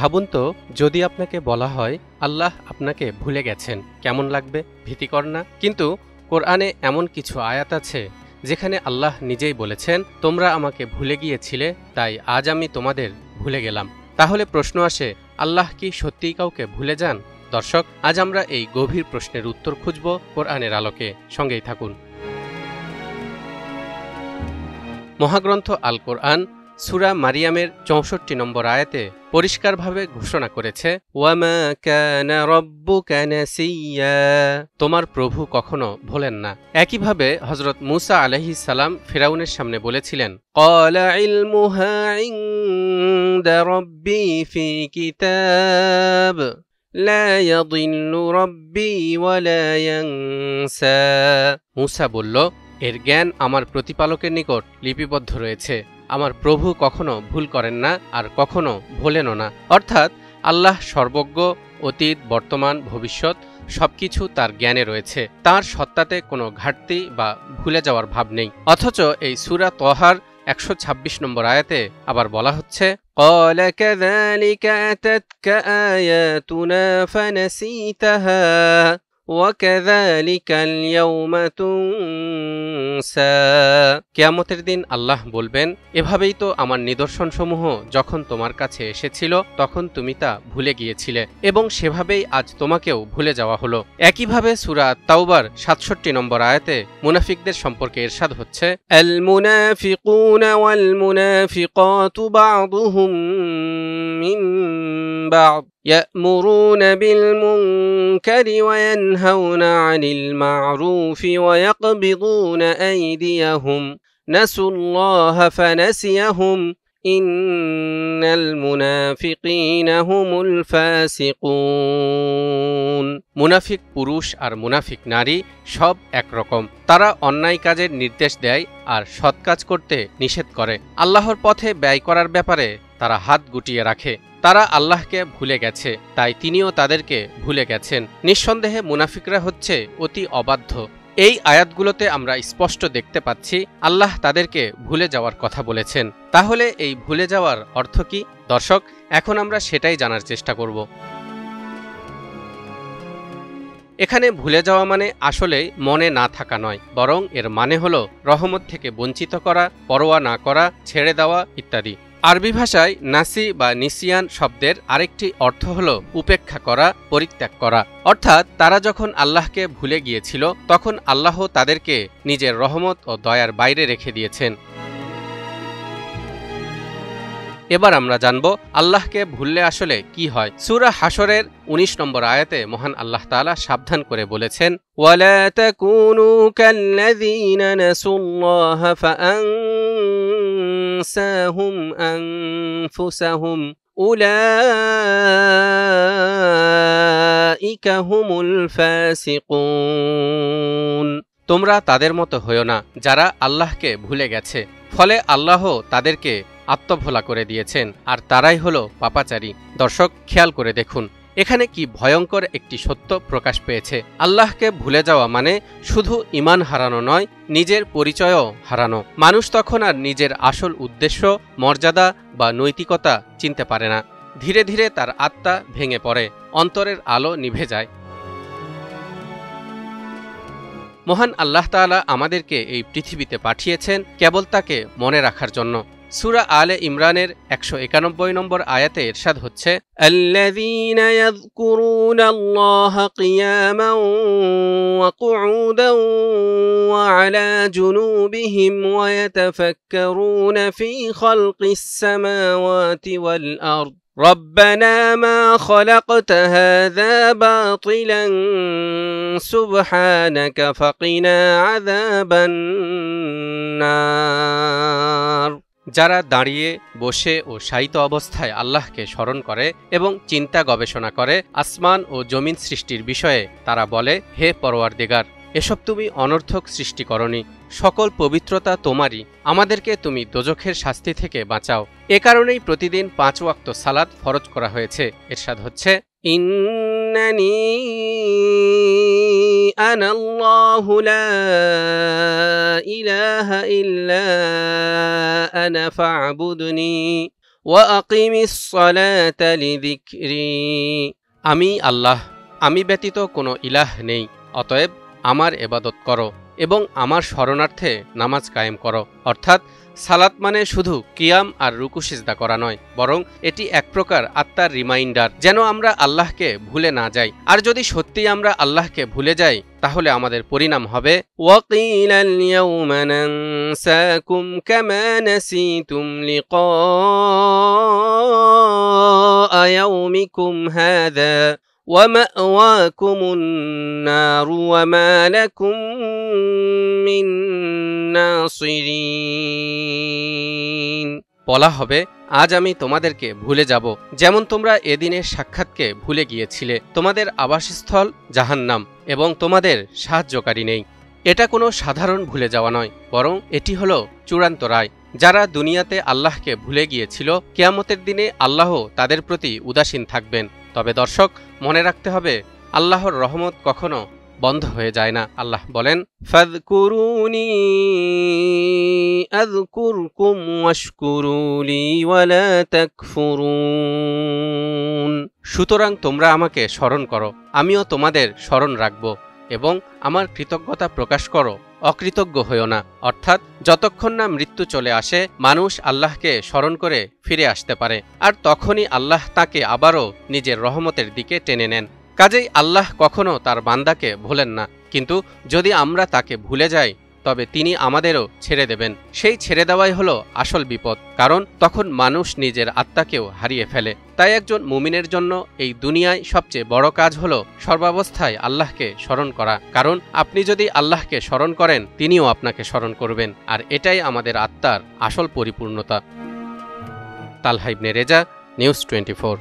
ভাবুন তো, যদি আপনাকে বলা হয় আল্লাহ আপনাকে ভুলে গেছেন, কেমন লাগবে? ভীতিকর না? কিন্তু কোরআনে এমন কিছু আয়াত আছে যেখানে আল্লাহ নিজেই বলেছেন, তোমরা আমাকে ভুলে গিয়েছিলে, তাই আজ আমি তোমাদের ভুলে গেলাম। তাহলে প্রশ্ন আসে, আল্লাহ কি সত্যিই কাউকে ভুলে যান? দর্শক, আজ আমরা এই গভীর প্রশ্নের উত্তর খুঁজব কোরআনের আলোকে। সঙ্গেই থাকুন। মহাগ্রন্থ আল কোরআন সূরা মারিয়ামের ৬৪ নম্বর আয়াতে পরিষ্কারভাবে ঘোষণা করেছে, ওয়ামা কানা রাব্বুকা নাসিয়্যা, তোমার প্রভু কখনো ভোলেন না। একইভাবে হযরত মূসা আলাইহিস সালাম ফিরাউনের সামনে বলেছিলেন, ক্বালা ইলমুহা ইনদা রাব্বি ফি কিতাব লা ইয়াদিল্লু রাব্বি ওয়া লা ইয়ানসা। মূসা বলল, এর জ্ঞান আমার প্রতিপালকের নিকট লিপিবদ্ধ রয়েছে। আমার প্রভু কখনো ভুল করেন না আর কখনো ভোলেনও না। অর্থাৎ আল্লাহ সর্বজ্ঞ, অতীত, বর্তমান, ভবিষ্যৎ সবকিছু তার জ্ঞানে রয়েছে। তার সত্তাতে কোনো ঘাটতি বা ভুলে যাওয়ার ভাব নেই। অথচ এই সূরা তহার ১২৬ নম্বর আয়াতে আবার বলা হচ্ছে, ক্বালা কাযালিকা আতাতকা আয়াতুনা ফানাসিতাহা ওয়াকাযালিকাল ইয়াওমা তুনসা। কিয়ামতের দিন আল্লাহ বলবেন, এভাবেই তো আমার নিদর্শনসমূহ যখন তোমার কাছে এসেছিল তখন তুমি তা ভুলে গিয়েছিলে, এবং সেভাবেই আজ তোমাকেও ভুলে যাওয়া হলো। একইভাবে সূরা তাওবার ৬৭ নম্বর আয়াতে মুনাফিকদের সম্পর্কে ইরশাদ হচ্ছে, আল মুনাফিকুনা ওয়াল মুনাফিকাতু বা'দুহুম মিন বা'দ يأمرون بالمنكر وينهون عن المعروف ويقبضون أيديهم نسوا الله فنسيهم إن المنافقين هم الفاسقون। মুনাফিক পুরুষ আর মুনাফিক নারী সব একরকম। তারা অন্যায় কাজের নির্দেশ দেয় আর সৎ কাজ করতে নিষেধ করে। আল্লাহর পথে ব্যয় করার ব্যাপারে তারা হাত গুটিয়ে রাখে। তারা আল্লাহকে ভুলে গেছে, তাই তিনিও তাদেরকে ভুলে গেছেন। নিঃসন্দেহে মুনাফিকরা হচ্ছে অতি অবাধ্য। এই আয়াতগুলোতে আমরা স্পষ্ট দেখতে পাচ্ছি আল্লাহ তাদেরকে ভুলে যাওয়ার কথা বলেছেন। তাহলে এই ভুলে যাওয়ার অর্থ কি? দর্শক, এখন আমরা সেটাই জানার চেষ্টা করব। এখানে ভুলে যাওয়া মানে আসলে মনে না থাকা নয়, বরং এর মানে হলো রহমত থেকে বঞ্চিত করা, পরোয়া না করা, ছেড়ে দেওয়া ইত্যাদি। আরবি ভাষায় নাসি বা নিসিয়ান শব্দের আরেকটি অর্থ হল উপেক্ষা করা, পরিত্যাগ করা। অর্থাৎ তারা যখন আল্লাহকে ভুলে গিয়েছিল তখন আল্লাহ তাদেরকে নিজের রহমত ও দয়ার বাইরে রেখে দিয়েছেন। এবার আমরা জানব আল্লাহকে ভুললে আসলে কি হয়। সূরা হাশরের ১৯ নম্বর আয়াতে মহান আল্লাহ তাআলা সাবধান করে বলেছেন, ওয়ালা তাকুনু কাল্লাযীনা নাসুল্লাহা ফাআনসাহুম আনফুসাহুম উলাইকা হুমুল ফাসিকুন। তোমরা তাদের মতো হয়ো না যারা আল্লাহকে ভুলে গেছে, ফলে আল্লাহ তাদেরকে আত্মভোলা করে দিয়েছেন, আর তারাই হলো পাপাচারী। দর্শক, খেয়াল করে দেখুন, এখানে কি ভয়ঙ্কর একটি সত্য প্রকাশ পেয়েছে। আল্লাহকে ভুলে যাওয়া মানে শুধু ঈমান হারানো নয়, নিজের পরিচয়ও হারানো। মানুষ তখন আর নিজের আসল উদ্দেশ্য, মর্যাদা বা নৈতিকতা চিনতে পারে না। ধীরে ধীরে তার আত্মা ভেঙে পড়ে, অন্তরের আলো নিভে যায়। মহান আল্লাহ তাআলা আমাদেরকে এই পৃথিবীতে পাঠিয়েছেন কেবল তাকে মনে রাখার জন্য। সূরা আলে ইমরানের ১৯১ নম্বর আয়াতে ইরশাদ হচ্ছে, আল্লাযীনা ইয়াযকুরুনাল্লাহা কিয়ামান ওয়া কুউদান ওয়া আলা জুনুবিহিম ওয়া ইয়াতাফাক্কারুনা ফী খালকিস সামাওয়াতি ওয়াল আরদ ربنا ما خلقت هذا باطلا سبحانك فقنا عذاب النار। যারা দাঁড়িয়ে, বসে ও শায়িত অবস্থায় আল্লাহকে স্মরণ করে এবং চিন্তা গবেষণা করে আসমান ও জমিন সৃষ্টির বিষয়ে, তারা বলে, হে পরওয়ারদিগার, এসব তুমি অনর্থক সৃষ্টি করনি, সকল পবিত্রতা তোমারই, আমাদেরকে তুমি দোজখের শাস্তি থেকে বাঁচাও। এ কারণেই প্রতিদিন ৫ ওয়াক্ত সালাত ফরজ করা হয়েছে। ইরশাদ হচ্ছে, ইন্নানি আনাল্লাহু লা ইলাহা ইল্লা আনা ফা'বুদনি وأقم الصلاة لذكري আমি আল্লাহ, আমি ব্যতীত কোনো ইলাহ নেই, অতএব আমার ইবাদত করো এবং আমার শরণার্থে নামাজ কায়েম করো। অর্থাৎ সালাত মানে শুধু কিয়াম আর রুকু সিজদা করা নয়, বরং এটি এক প্রকার আত্মার রিমাইন্ডার, যেন আমরা আল্লাহকে ভুলে না যাই। আর যদি সত্যি আমরা আল্লাহকে ভুলে যাই, তাহলে আমাদের পরিণাম হবে ওয়াকিল আল-ইয়াউমা নানসাকুম কামা নাসিতুম লিকা ইয়াউমিকুম হাযা وَمَأْوَاكُمُ النَّارُ وَمَا لَكُم مِّن نَّاصِرِينَ বলা হবে, আজ আমি তোমাদেরকে ভুলে যাব, যেমন তোমরা এদিনের সাক্ষাৎকে ভুলে গিয়েছিলে। তোমাদের আবাসস্থল জাহান্নাম এবং তোমাদের সাহায্যকারী নেই। এটা কোনো সাধারণ ভুলে যাওয়া নয়, বরং এটি হলো চূড়ান্ত রায়। যারা দুনিয়াতে আল্লাহকে ভুলে গিয়েছিল, কিয়ামতের দিনে আল্লাহ তাদের প্রতি উদাসীন থাকবেন। তবে দর্শক, মনে রাখতে হবে, আল্লাহর রহমত কখনো বন্ধ হয়ে যায় না। আল্লাহ বলেন, ফাযকুরুনি আযকুরকুম ওয়াশকুরুলি ওয়ালা তাকফুরুন। সুতরাং তোমরা আমাকে স্মরণ করো, আমিও তোমাদের স্মরণ রাখব, এবং আমার কৃতজ্ঞতা প্রকাশ করো, অকৃতজ্ঞ হইও না। অর্থাৎ যতক্ষণ না মৃত্যু চলে আসে, মানুষ আল্লাহকে স্মরণ করে ফিরে আসতে পারে, আর তখনই আল্লাহ তাকে আবারও নিজের রহমতের দিকে টেনে নেন। কাজেই আল্লাহ কখনো তার বান্দাকে ভোলেন না, কিন্তু যদি আমরা তাকে ভুলে যাই, তবে তিনি আমাদেরও ছেড়ে দেবেন। সেই ছেড়ে দেওয়াই হলো আসল বিপদ, কারণ তখন মানুষ নিজের আত্মাকেও হারিয়ে ফেলে। তাই একজন মুমিনের জন্য এই দুনিয়ায় সবচেয়ে বড় কাজ হলো সর্বাবস্থায় আল্লাহকে স্মরণ করা, কারণ আপনি যদি আল্লাহকে স্মরণ করেন, তিনিও আপনাকে স্মরণ করবেন, আর এটাই আমাদের আত্মার আসল পরিপূর্ণতা। তালহা ইবনে রেজা, নিউজ 24।